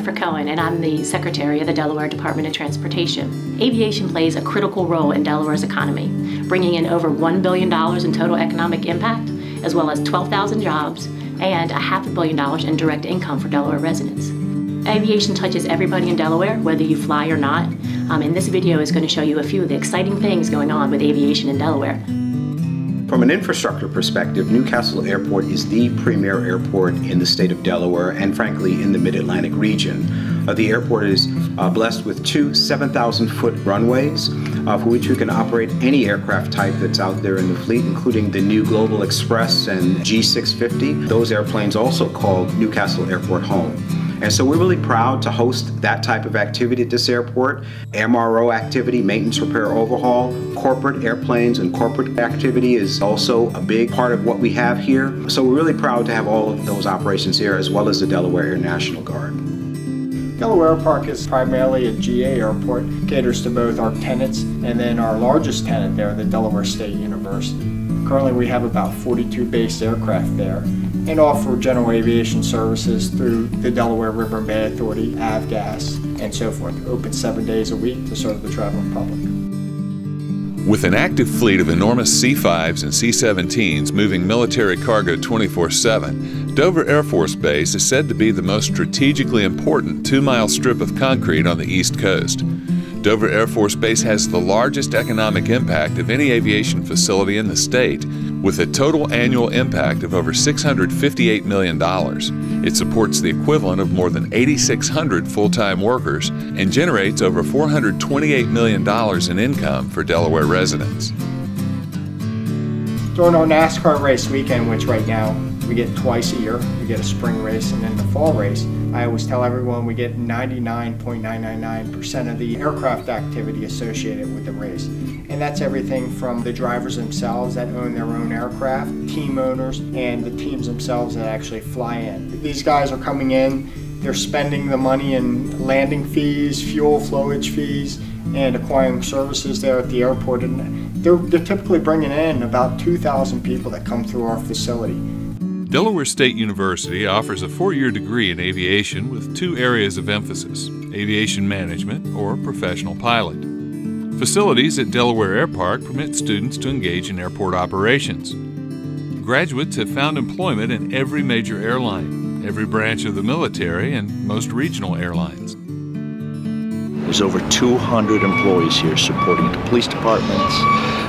Jennifer Cohen, and I'm the Secretary of the Delaware Department of Transportation. Aviation plays a critical role in Delaware's economy, bringing in over $1 billion in total economic impact, as well as 12,000 jobs and $500 million in direct income for Delaware residents. Aviation touches everybody in Delaware, whether you fly or not, and this video is going to show you a few of the exciting things going on with aviation in Delaware. From an infrastructure perspective, Newcastle Airport is the premier airport in the state of Delaware and frankly in the Mid-Atlantic region. The airport is blessed with two 7,000-foot runways for which we can operate any aircraft type that's out there in the fleet, including the new Global Express and G650. Those airplanes also called Newcastle Airport home. And so we're really proud to host that type of activity at this airport. MRO activity, maintenance, repair, overhaul, corporate airplanes and corporate activity is also a big part of what we have here. So we're really proud to have all of those operations here, as well as the Delaware Air National Guard. Delaware Airpark is primarily a GA airport, caters to both our tenants and then our largest tenant there, the Delaware State University. Currently we have about 42 based aircraft there and offer general aviation services through the Delaware River and Bay Authority, Avgas, and so forth. Open 7 days a week to serve the traveling public. With an active fleet of enormous C-5s and C-17s moving military cargo 24/7, Dover Air Force Base is said to be the most strategically important 2-mile strip of concrete on the East Coast. Dover Air Force Base has the largest economic impact of any aviation facility in the state, with a total annual impact of over $658 million. It supports the equivalent of more than 8,600 full-time workers and generates over $428 million in income for Delaware residents. During our NASCAR race weekend, which right now we get twice a year, we get a spring race and then the fall race, I always tell everyone we get 99.999% of the aircraft activity associated with the race. And that's everything from the drivers themselves that own their own aircraft, team owners, and the teams themselves that actually fly in. These guys are coming in, they're spending the money in landing fees, fuel flowage fees, and acquiring services there at the airport. And they're typically bringing in about 2,000 people that come through our facility. Delaware State University offers a 4-year degree in aviation with 2 areas of emphasis: aviation management or professional pilot. Facilities at Delaware Airpark permit students to engage in airport operations. Graduates have found employment in every major airline, every branch of the military, and most regional airlines. There's over 200 employees here supporting the police departments,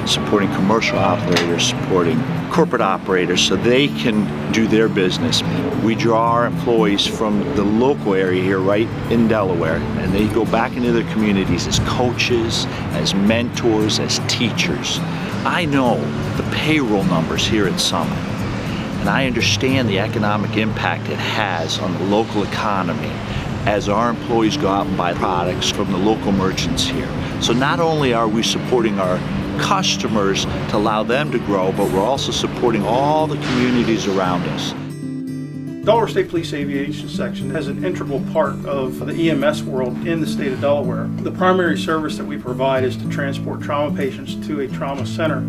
supporting commercial operators, supporting corporate operators so they can do their business. We draw our employees from the local area here right in Delaware, and they go back into their communities as coaches, as mentors, as teachers. I know the payroll numbers here at Summit, and I understand the economic impact it has on the local economy as our employees go out and buy products from the local merchants here. So not only are we supporting our customers to allow them to grow, but we're also supporting all the communities around us. Delaware State Police Aviation Section has an integral part of the EMS world in the state of Delaware. The primary service that we provide is to transport trauma patients to a trauma center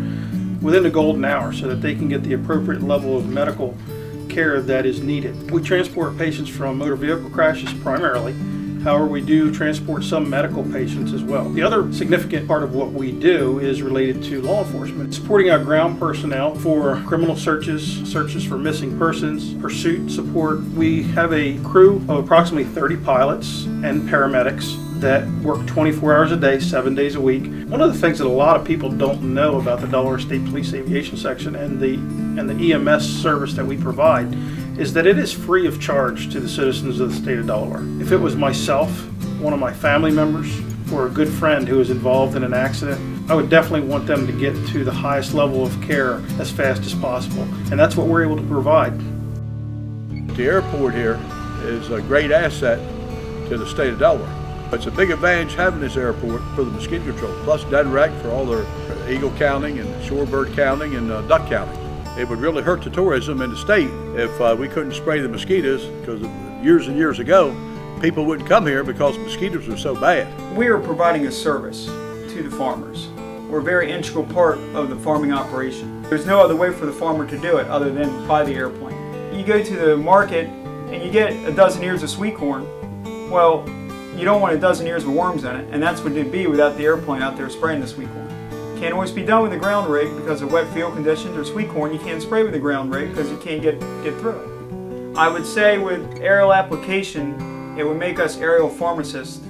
within the golden hour so that they can get the appropriate level of medical care that is needed. We transport patients from motor vehicle crashes primarily. However, we do transport some medical patients as well. The other significant part of what we do is related to law enforcement, supporting our ground personnel for criminal searches, searches for missing persons, pursuit support. We have a crew of approximately 30 pilots and paramedics that work 24 hours a day, 7 days a week. One of the things that a lot of people don't know about the Delaware State Police Aviation Section and the EMS service that we provide is that it is free of charge to the citizens of the state of Delaware. If it was myself, one of my family members, or a good friend who was involved in an accident, I would definitely want them to get to the highest level of care as fast as possible. And that's what we're able to provide. The airport here is a great asset to the state of Delaware. It's a big advantage having this airport for the mosquito control, plus DNRAC for all their eagle counting and shorebird counting and duck counting. It would really hurt the tourism in the state if we couldn't spray the mosquitoes, because years and years ago, people wouldn't come here because mosquitoes were so bad. We are providing a service to the farmers. We're a very integral part of the farming operation. There's no other way for the farmer to do it other than buy the airplane. You go to the market and you get a dozen ears of sweet corn, Well, you don't want a dozen ears of worms in it, and that's what it'd be without the airplane out there spraying the sweet corn. Can't always be done with the ground rig because of wet field conditions, or sweet corn you can't spray with the ground rig because you can't get through it. I would say with aerial application, it would make us aerial pharmacists.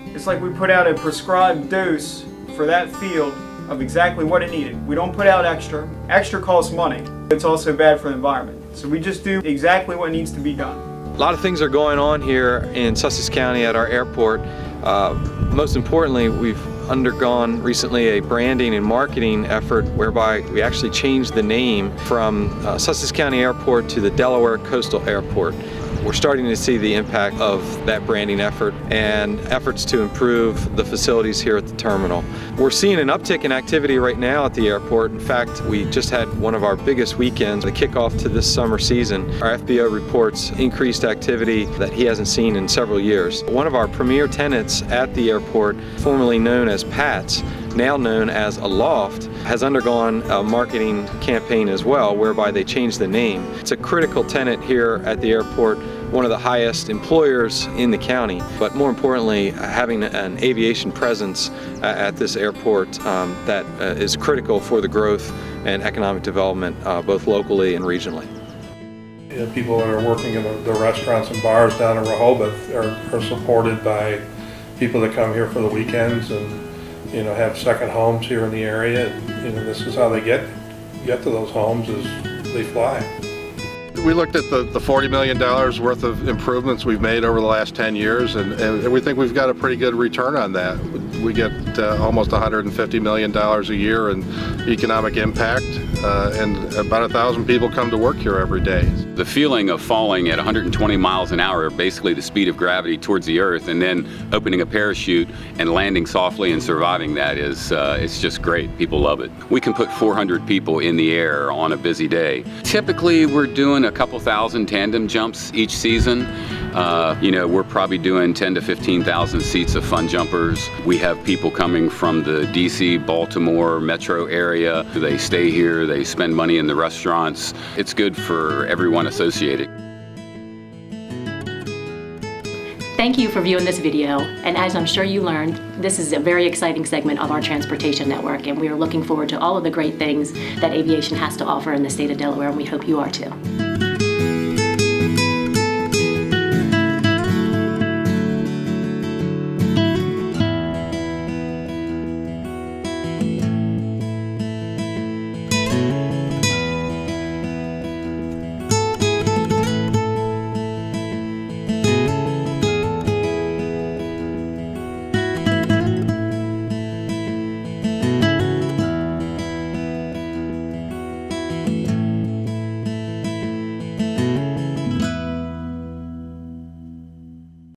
It's like we put out a prescribed dose for that field of exactly what it needed. We don't put out extra. Extra costs money. It's also bad for the environment. So we just do exactly what needs to be done. A lot of things are going on here in Sussex County at our airport. Most importantly, we've undergone recently a branding and marketing effort whereby we actually changed the name from Sussex County Airport to the Delaware Coastal Airport. We're starting to see the impact of that branding effort and efforts to improve the facilities here at the terminal. We're seeing an uptick in activity right now at the airport. In fact, we just had one of our biggest weekends, the kickoff to this summer season. Our FBO reports increased activity that he hasn't seen in several years. One of our premier tenants at the airport, formerly known as Pat's, now known as Aloft, has undergone a marketing campaign as well, whereby they changed the name. It's a critical tenant here at the airport, one of the highest employers in the county, but more importantly, having an aviation presence at this airport that is critical for the growth and economic development both locally and regionally. You know, people that are working in the restaurants and bars down in Rehoboth are supported by people that come here for the weekends and have second homes here in the area. And, this is how they get to those homes, is they fly. We looked at the $40 million worth of improvements we've made over the last 10 years, and we think we've got a pretty good return on that. We get almost $150 million a year in economic impact, and about 1,000 people come to work here every day. The feeling of falling at 120 miles an hour, basically the speed of gravity towards the earth, and then opening a parachute and landing softly and surviving that is it's just great. People love it. We can put 400 people in the air on a busy day. Typically, we're doing a couple thousand tandem jumps each season. We're probably doing 10 to 15,000 seats of fun jumpers. We have people coming from the DC, Baltimore metro area. They stay here, they spend money in the restaurants. It's good for everyone associated. Thank you for viewing this video, and as I'm sure you learned, this is a very exciting segment of our transportation network, and we are looking forward to all of the great things that aviation has to offer in the state of Delaware, and we hope you are too.